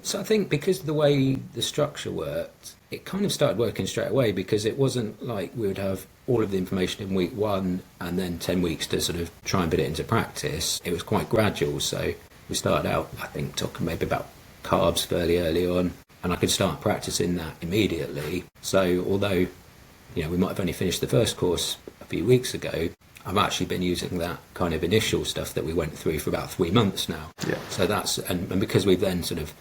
So I think because of the way the structure worked, it kind of started working straight away, because it wasn't like we would have all of the information in week one and then 10 weeks to sort of try and put it into practice. It was quite gradual. So we started out, I think, talking maybe about carbs fairly early on, and I could start practicing that immediately. So although, we might have only finished the first course a few weeks ago, I've actually been using that kind of initial stuff that we went through for about 3 months now. Yeah. So that's, and because we've then sort of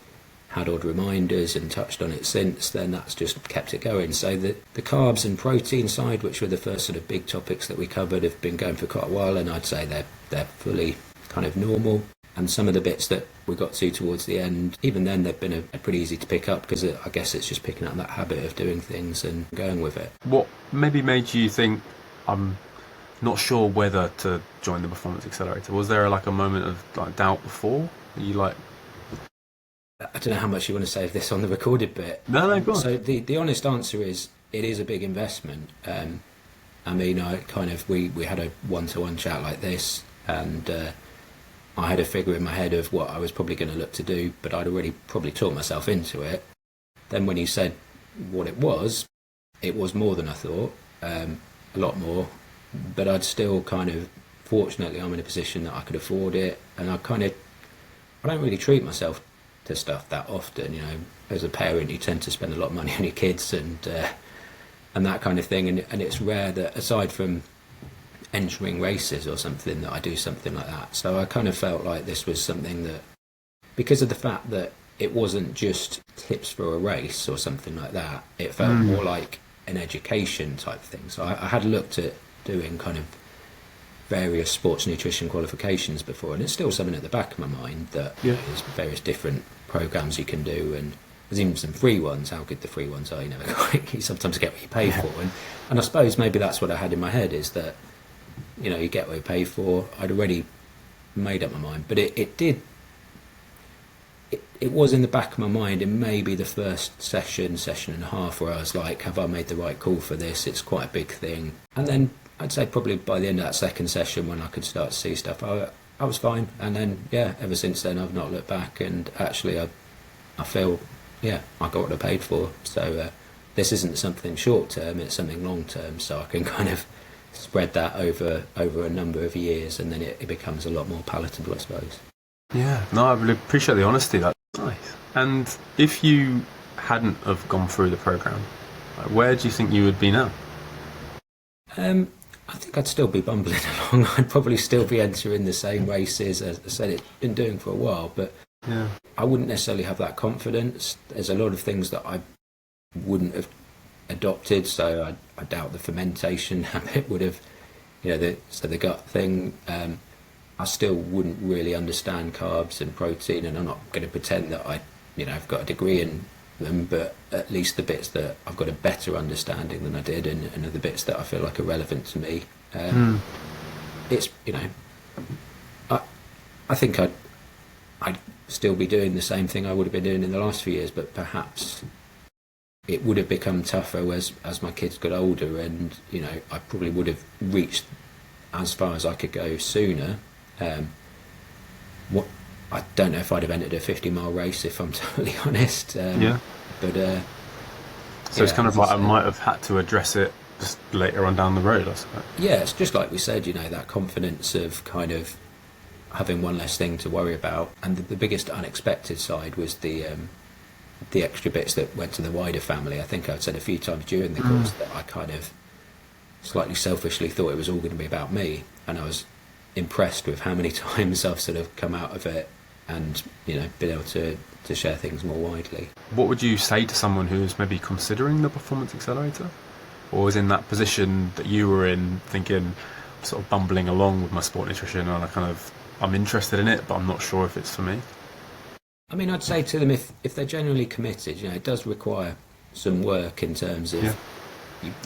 had odd reminders and touched on it since, then that's just kept it going. So the carbs and protein side, which were the first sort of big topics that we covered, have been going for quite a while, and I'd say they're fully kind of normal. And some of the bits that we got to towards the end, even then they've been a pretty easy to pick up, because I guess it's just picking up that habit of doing things and going with it. What maybe made you think, I'm not sure whether to join the Performance Accelerator? Was there like a moment of doubt before? Are you like... I don't know how much you want to say of this on the recorded bit. No, go on. So the honest answer is, it is a big investment. I mean, we had a one-to-one chat like this, and I had a figure in my head of what I was probably going to look to do, but I'd already probably talked myself into it. Then when he said what it was more than I thought, a lot more, but I'd still fortunately I'm in a position that I could afford it, and I don't really treat myself to stuff that often. As a parent, you tend to spend a lot of money on your kids and that kind of thing, and it's rare that, aside from entering races or something, that I do something like that. So I kind of felt like this was something that, because of the fact that it wasn't just tips for a race or something like that, it felt more like an education type thing. So I had looked at doing kind of various sports nutrition qualifications before, and it's still something at the back of my mind that there's various different programs you can do, and there's even some free ones. How good the free ones are, you sometimes get what you pay for, and I suppose maybe that's what I had in my head, is that you get what you pay for. I'd already made up my mind, but it was in the back of my mind in maybe the first session and a half, where I was like, have I made the right call for this? It's quite a big thing. And then I'd say probably by the end of that second session, when I could start to see stuff, I was fine. And then, ever since then, I've not looked back, and actually I feel, I got what I paid for. So this isn't something short term, it's something long term, so I can kind of spread that over a number of years, and then it becomes a lot more palatable, I suppose. Yeah, no, I really appreciate the honesty. That's nice. And if you hadn't have gone through the program, where do you think you would be now? I think I'd still be bumbling along. I'd probably still be entering the same races. As I said, it's been doing for a while, but I wouldn't necessarily have that confidence. There's a lot of things that I wouldn't have adopted, so I doubt the fermentation habit would have, the gut thing. I still wouldn't really understand carbs and protein, and I'm not going to pretend that I've got a degree in them, but at least the bits that I've got a better understanding than I did, and the bits that I feel like are relevant to me. It's, I think I'd still be doing the same thing I would have been doing in the last few years, but perhaps it would have become tougher as my kids got older, and I probably would have reached as far as I could go sooner. I don't know if I'd have entered a 50-mile race, if I'm totally honest. But so it's kind of like I might have had to address it just later on down the road, I suppose. Yeah, it's just like we said, that confidence of kind of having one less thing to worry about. And the biggest unexpected side was the extra bits that went to the wider family. I think I'd said a few times during the course that I kind of slightly selfishly thought it was all going to be about me, and I was impressed with how many times I've sort of come out of it and been able to share things more widely. What would you say to someone who's maybe considering the Performance Accelerator, or is in that position that you were in, thinking, sort of bumbling along with my sport nutrition, and I'm interested in it, but I'm not sure if it's for me? I mean, I'd say to them, if they're genuinely committed, it does require some work in terms of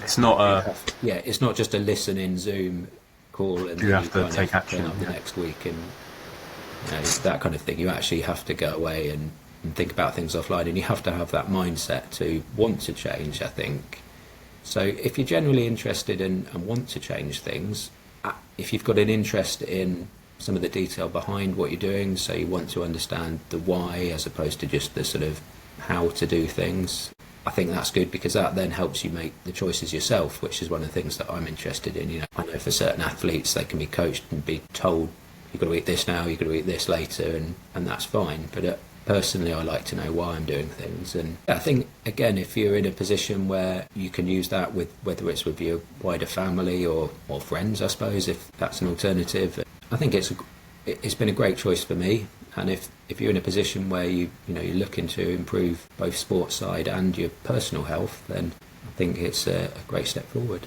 it's not it's not just a listen-in Zoom call and you have to take action up the next week and that kind of thing. You actually have to go away and think about things offline, and you have to have that mindset to want to change, I think. So if you're genuinely interested and want to change things, if you've got an interest in some of the detail behind what you're doing, so you want to understand the why as opposed to just the sort of how to do things. I think that's good because that then helps you make the choices yourself, which is one of the things that I'm interested in. I know for certain athletes they can be coached and be told you've got to eat this now, you've got to eat this later, and that's fine. But personally, I like to know why I'm doing things. And I think, again, if you're in a position where you can use that with, whether it's with your wider family or friends, I suppose, if that's an alternative, I think it's been a great choice for me. And if you're in a position where you're looking to improve both sports side and your personal health, then I think it's a great step forward.